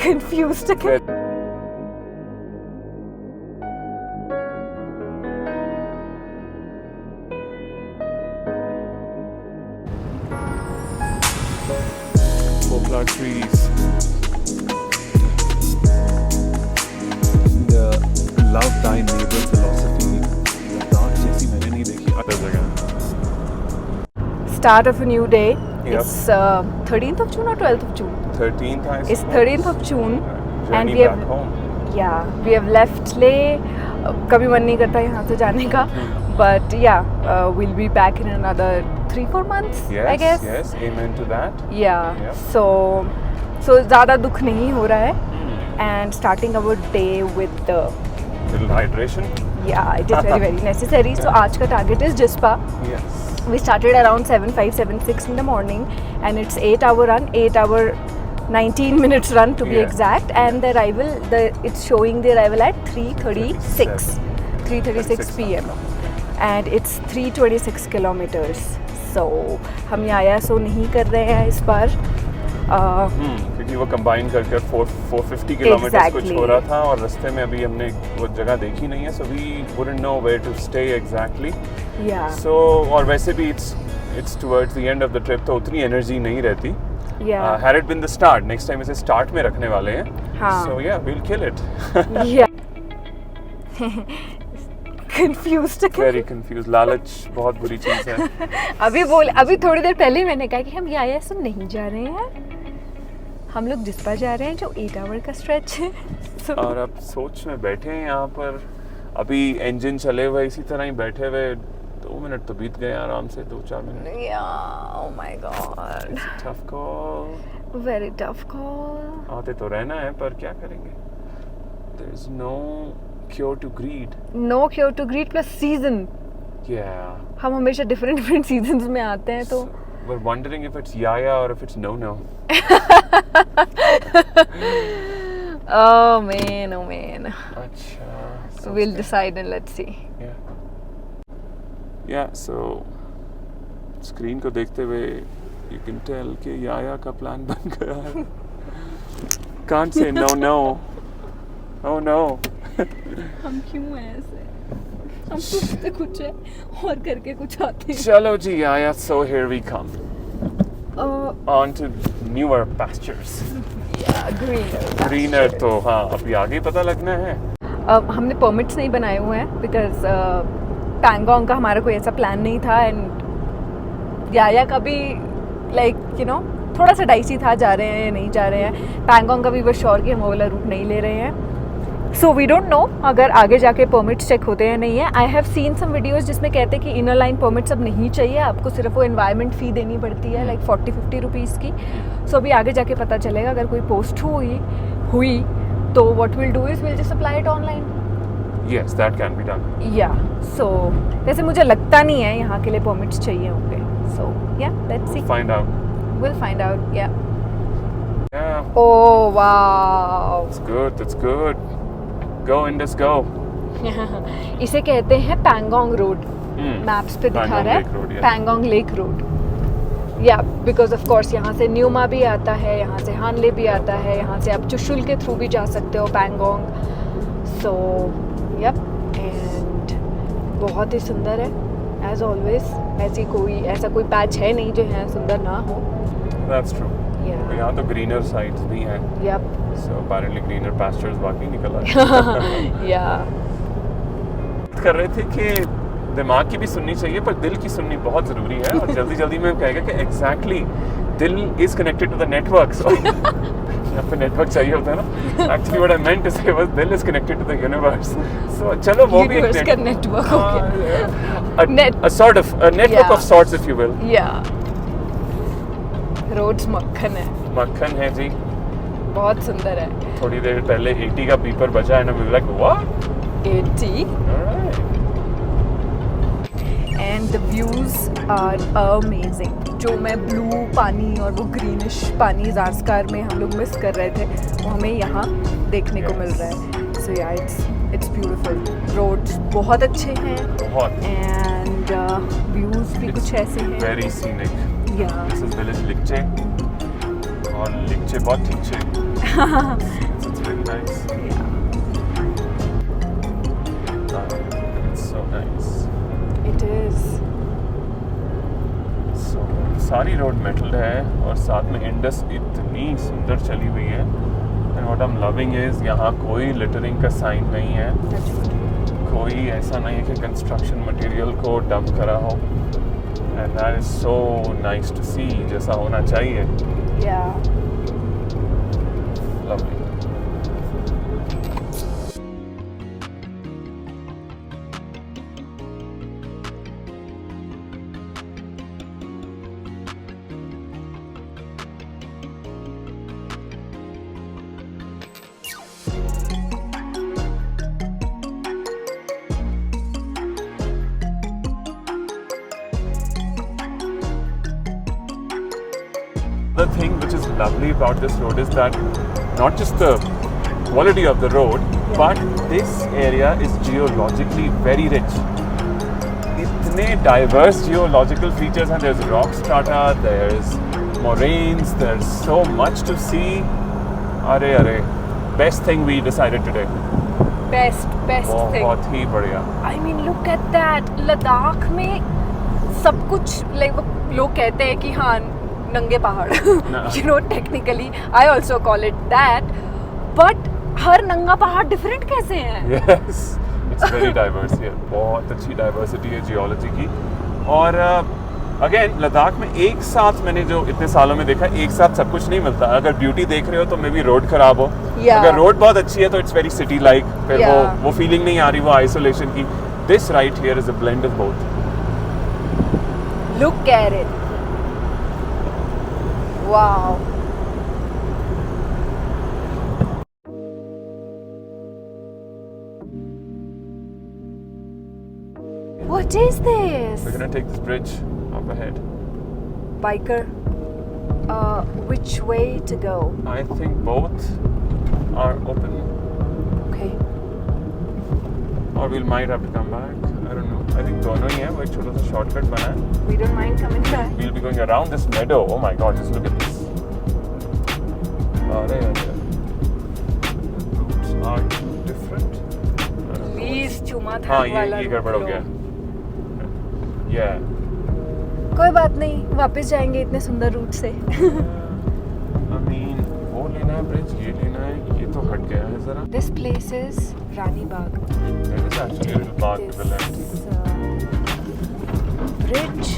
confused again. Poplar trees. The love thy neighbor philosophy. Ladakh जैसी मैंने नहीं देखी अदर जगह. Start of a new day. Yep. It's 13th of June or 12th of June? 13th I It's suppose. 13th of June. Journey and we back have home. we have left Leh. कभी मन नहीं करता यहाँ से जाने का. But we'll be back in another 3-4 months, Yes, I guess. yes, amen to that. Yeah. Yep. So ज़्यादा दुख नहीं हो रहा है. And starting our day with the Little hydration. it is very very necessary. So आज का target is Jispa. Yes. We started around 7:06 in the morning, and it's 8-hour run, 8-hour 19 minutes run to be Yeah. exact. And the arrival, it's showing the arrival at 3:36 p.m. and it's 326 kilometers. So हम यायासो नहीं कर रहे हैं इस बार. क्योंकि वो combine करके 450 kilometre कुछ हो रहा था और रास्ते में अभी हमने वो जगह देखी नहीं है, so we wouldn't know where to stay exactly. Yeah. So और वैसे भी it's towards the end of the trip, तो उतनी एनर्जी नहीं रहती. Yeah. Had it been the start, next time इसे start में रखने वाले हैं. हाँ. So yeah, we'll kill it. Yeah. Confused again. Very confused. लालच बहुत बुरी चीज है. अभी थोड़ी देर पहले ही मैंने कहा कि हम यायासो नहीं जा रहे हैं, हम लोग जिस्पा जा रहे हैं जो 8-hour का स्ट्रेच है. और अब सोच में बैठे हैं यहाँ पर, अभी इंजन चले हुए इसी तरह ही बैठे हुए 2 मिनट तो बीत गए आराम से, 2-4 minute. Oh my god. Tough call. Very tough call. आते तो रहना है पर क्या करेंगे. There is no cure to greed. No cure to greed plus season. Yeah. हम हमेशा different seasons में आते हैं तो. We're wondering if it's yaya or if it's no. Oh man. अच्छा. We'll decide and let's see. Yeah. So screen को देखते हुए you can tell कि याया का प्लान बन गया है. Can't say no. Oh no. हम क्यों ऐसे? हम सोचते कुछ है और करके कुछ आते हैं. चलो जी याया, so here we come. On to newer pastures. Greener तो हाँ अभी आगे पता लगना है. हमने परमिट्स नहीं बनाए हुए हैं बिकॉज पैंगोंग का हमारा कोई ऐसा प्लान नहीं था. एंड याया का भी थोड़ा सा डाइसी था, जा रहे हैं या नहीं जा रहे हैं. पैंगोंग का भी वो श्योर कि हम वो वाला रूट नहीं ले रहे हैं. सो वी डोंट नो अगर आगे जाके परमिट्स चेक होते हैं नहीं है. I have seen some videos जिसमें कहते हैं कि इनर लाइन परमिट्स अब नहीं चाहिए, आपको सिर्फ वो एनवायरनमेंट फ़ी देनी पड़ती है 40-50 रुपीज़ की. सो अभी आगे जाके पता चलेगा. अगर कोई पोस्ट हुई तो what will do is will just apply it online. Yes, that can be done. सो वैसे मुझे लगता नहीं है यहाँ के लिए परमिट्स चाहिए होंगे. So let's see. Find out. We'll find out. Yeah. Oh wow. That's good. Go Indus go. इसे कहते हैं पैंगोंग रोड. मैप्स पे दिखा रहा है Pangong lake road. Because of course यहाँ से न्यूमा भी आता है, यहाँ से हानले भी आता है, यहाँ से आप चुशुल के थ्रू भी जा सकते हो पैंगोंग. सो एंड बहुत ही सुंदर है एज ऑलवेज. ऐसा कोई पैच है नहीं जो यहाँ सुंदर ना हो. That's true. यहाँ तो greener sites भी हैं. So apparently greener pastures बाकी निकल आए. कर रहे थे कि दिमाग की भी सुननी चाहिए पर दिल की सुननी बहुत ज़रूरी है. और जल्दी में कहेगा कि exactly दिल is connected to the network. So यहाँ पे network चाहिए होता है ना. Actually what I meant to say was दिल is connected to the universe. So चलो वो भी एक network. A sort of a network of sorts if you will. Rhodes मक्खन है जी. बहुत सुंदर है. थोड़ी देर पहले 80 का बीपर बजा है ना. we were like what? 80. Alright. And the views are amazing. जो मैं ब्लू पानी और वो ग्रीनिश पानी ज़ांस्कार में हम लोग मिस कर रहे थे वो हमें यहाँ देखने को मिल रहा है. So it's beautiful. रोड्स बहुत अच्छे हैं. And views भी कुछ ऐसे हैं. Very scenic. Yeah. This is village Likche. और लिंचे बहुत ठीक छे. It's very nice. It's so nice. It is. So, सारी रोड मेटल है और साथ में इंडस इतनी सुंदर चली हुई है. And what I'm loving is यहाँ कोई लिटरिंग का साइन नहीं है. कोई ऐसा नहीं है कि कंस्ट्रक्शन मटेरियल को डंप करा हो. And that is so nice to see, जैसा होना चाहिए. Yeah. Lovely. The thing which is lovely about this road is that not just the quality of the road, but this area is geologically very rich. Itne diverse geological features, and there's rock strata, there's moraines, there's so much to see. Arey, best thing we decided today. Best thing. बहुत ही बढ़िया. I mean, look at that. Ladakh में सब कुछ like लोग कहते हैं कि हाँ नंगे पहाड़. You know, technically, I also call it that. But हर नंगा पहाड़ different कैसे हैं? Yes, it's very diverse here. बहुत अच्छी diversity है जियोलॉजी की. और अगेन लद्दाख में एक साथ मैंने जो इतने सालों में देखा, एक साथ सब कुछ नहीं मिलता. अगर ब्यूटी देख रहे हो तो मे बी रोड खराब हो. Yeah. अगर रोड बहुत अच्छी है तो इट्स वेरी सिटी लाइक. फिर Yeah. वो फीलिंग नहीं आ रही, वो आइसोलेशन की. This right here is a blend of both. Look at it. Wow. What is this? We're gonna take this bridge up ahead. Biker. Which way to go? I think both are open, Okay. or we might have to come back. I don't know. I think दोनों ही है. वो एक छोटा सा shortcut बना है. We don't mind coming back. We'll be going around this meadow. Oh my god, just look at this. The routes are too different. I don't know. Please, चुमा था हाँ वाला ये गड़बड़ हो road गया. लो. Yeah. कोई बात नहीं, वापस जाएंगे इतने सुंदर रूट से. I mean, वो लेना है ब्रिज, ये लेना है, ये तो हट गया है जरा. This place is Rani Bagh. There is actually a little park to the left. This bridge.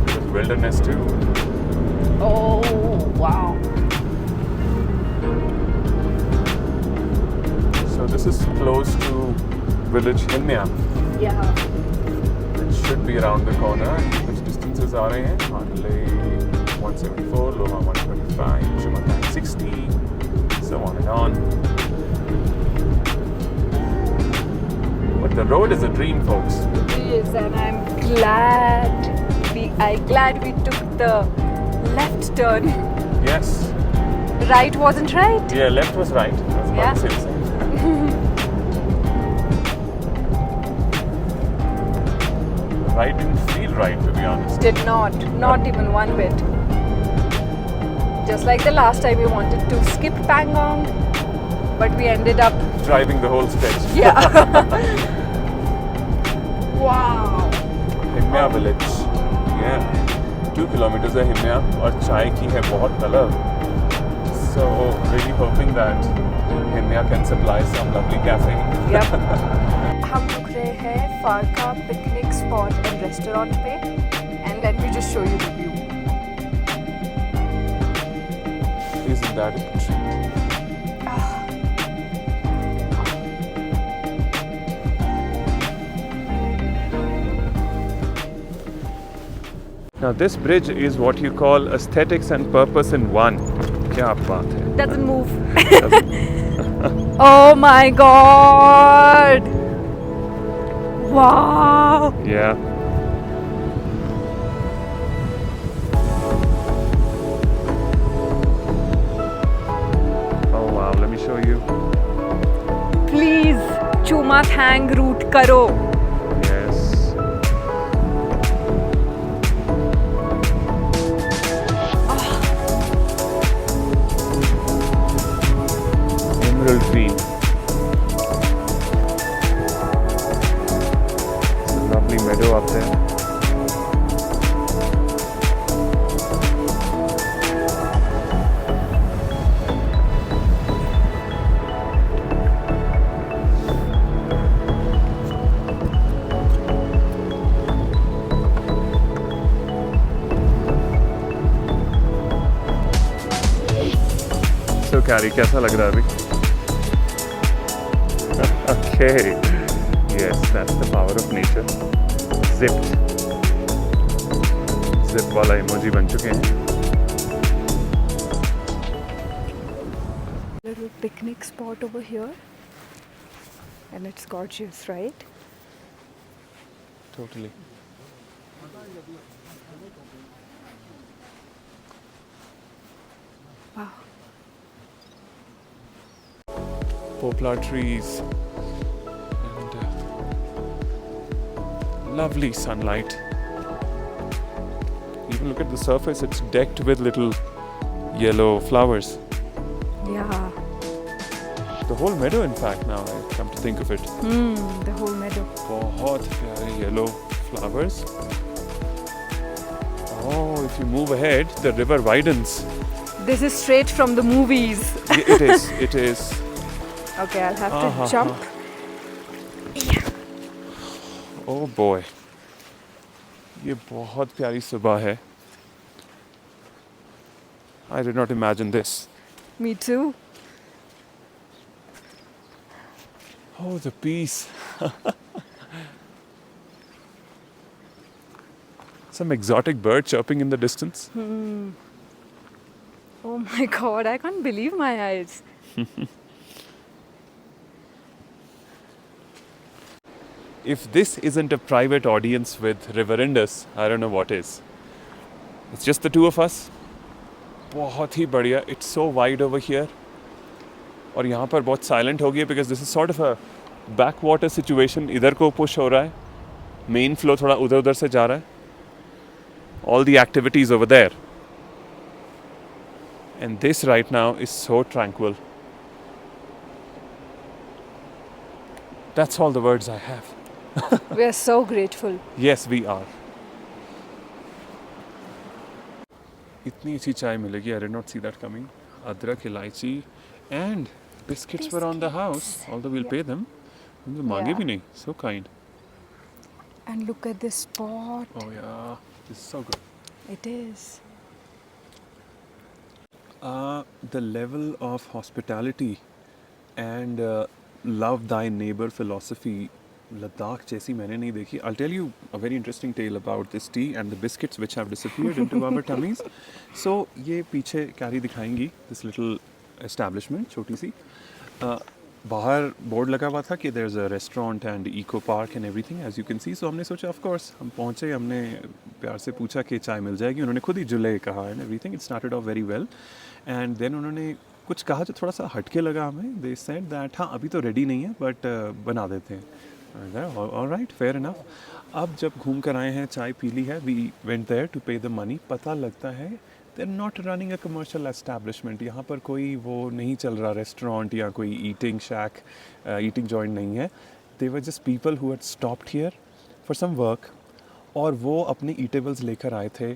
There's wilderness too. Oh wow. So this is close to village Himya. Yeah. It should be around the corner. Which distances are रहे हैं? Hanle 174, Loma 125, Chumatang 60, so on and on. But the road is a dream, folks. It is, and I'm glad we took the left turn. Yes. Right wasn't right. Yeah, left was right. I was about to say the same. Right didn't feel right, to be honest. Did not even one bit. Just like the last time we wanted to skip Pangong, but we ended up. Driving the whole stretch. Yeah. Wow. Himya village. Yeah. 2 kilometers है Himya और चाय की है बहुत तलब. So really hoping that Himya can supply some lovely cafe. Yep. हम रुक रहे हैं फारका पिकनिक स्पॉट एंड रेस्टोरेंट पे, and let me just show you the view. Isn't that a treat? Now this bridge is what you call aesthetics and purpose in one. क्या बात है? Doesn't move. Oh my god. Wow. Yeah. Oh wow, let me show you. Please, चूमा थैंग root करो। Yes. Emerald green. It's a lovely meadow up there. So Carrie, कैसा लग रहा है अभी? Okay. Yes, that's the power of nature. Zipped. Zip वाला emoji बन चुके हैं. Little picnic spot over here, and it's gorgeous, right? Totally. Wow. Poplar trees and lovely sunlight. Even look at the surface, it's decked with little yellow flowers. Yeah. The whole meadow, in fact, now I come to think of it. The whole meadow. बहुत प्यारे yellow flowers. Oh, if you move ahead, the river widens. This is straight from the movies. It is, it is. Okay, I'll have Uh-huh. to jump. Oh boy. ये बहुत प्यारी सुबह है. I did not imagine this. Me too. Oh, the peace. Some exotic bird chirping in the distance. Oh my god, I can't believe my eyes. If this isn't a private audience with River Indus, I don't know what is. It's just the two of us. बहुत ही बढ़िया. It's so wide over here. और यहाँ पर बहुत silent हो गई है because this is sort of a backwater situation. इधर को push हो रहा है. Main flow थोड़ा उधर से जा रहा है. All the activities over there. And this right now is so tranquil. That's all the words I have. We are so grateful. Yes, we are. इतनी अच्छी चाय मिलेगी. I did not see that coming. अदरक, इलायची and biscuits were on the house. Although we'll pay them. उन्होंने मांगे भी नहीं. So kind. And look at this spot. Oh yeah, this is so good. It is. The level of hospitality and love thy neighbor philosophy, Ladakh जैसी मैंने नहीं देखी. I'll tell you a very interesting tale about this tea and the biscuits which have disappeared into our tummies. So ये पीछे carry दिखाएंगी this little establishment छोटी सी. बाहर board लगा हुआ था कि there's a restaurant and eco park and everything as you can see. So हमने सोचा of course हम पहुँचे, हमने प्यार से पूछा कि चाय मिल जाएगी. उन्होंने खुद ही जुले कहा and everything. It started off very well. And then उन्होंने कुछ कहा जो थोड़ा सा हटके लगा हमें. They said that हाँ अभी तो रेडी नहीं है but बना देते हैं. All right, fair enough. अब जब घूम कर आए हैं, चाय पी ली है, we went there to pay the money. पता लगता है they're not running a commercial establishment. यहाँ पर कोई वो नहीं चल रहा रेस्टोरेंट या कोई eating shack, eating joint नहीं है. They were just people who had stopped here for some work और वो अपने eatables लेकर आए थे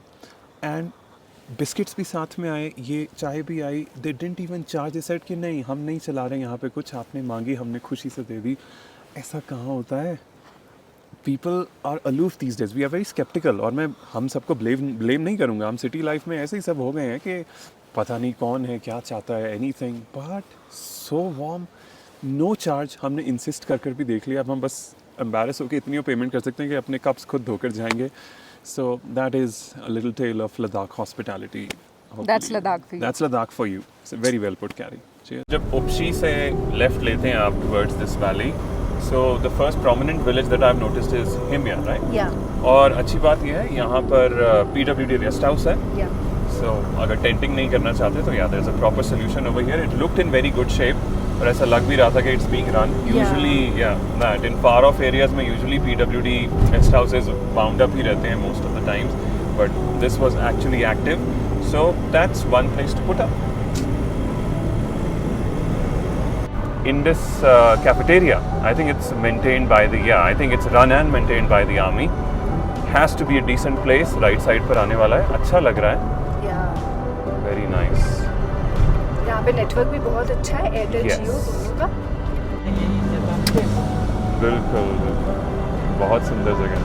and बिस्किट्स भी साथ में आए, ये चाय भी आई. They didn't even charge. They said कि नहीं हम नहीं चला रहे यहाँ पे कुछ, आपने मांगी हमने खुशी से दे दी. ऐसा कहाँ होता है? People are aloof these days. We are very skeptical. और मैं हम सबको blame नहीं करूँगा. हम सिटी लाइफ में ऐसे ही सब हो गए हैं कि पता नहीं कौन है क्या चाहता है anything. But so warm, no charge. हमने insist कर भी देख लिया. अब हम बस embarrass होकर इतनी पेमेंट कर सकते हैं कि अपने कप्स खुद धोकर जाएंगे. So that is a little tale of Ladakh hospitality. That's Ladakh for you. That's Ladakh for you. It's very well put, Carrie. जब उपशी से left लेते हैं आप towards this valley, so the first prominent village that I've noticed is Himya, right? Yeah. और अच्छी बात यह है यहाँ पर PWD rest house है. Yeah. So अगर टेंटिंग नहीं करना चाहते तो yeah, there's a proper solution over here. It looked in very good shape. और ऐसा लग भी रहा था कि it's being run usually that in far off areas में usually PWD guest houses bound up ही रहते हैं most of the times, but this was actually active, so that's one place to put up. In this cafeteria, I think it's maintained by it's run and maintained by the army. Has to be a decent place. Right side पर आने वाला है, अच्छा लग रहा है. Very nice. यहाँ पे नेटवर्क भी बहुत अच्छा है, एयरटेल Yes. जियो दोनों का. बिल्कुल, बहुत सुंदर जगह.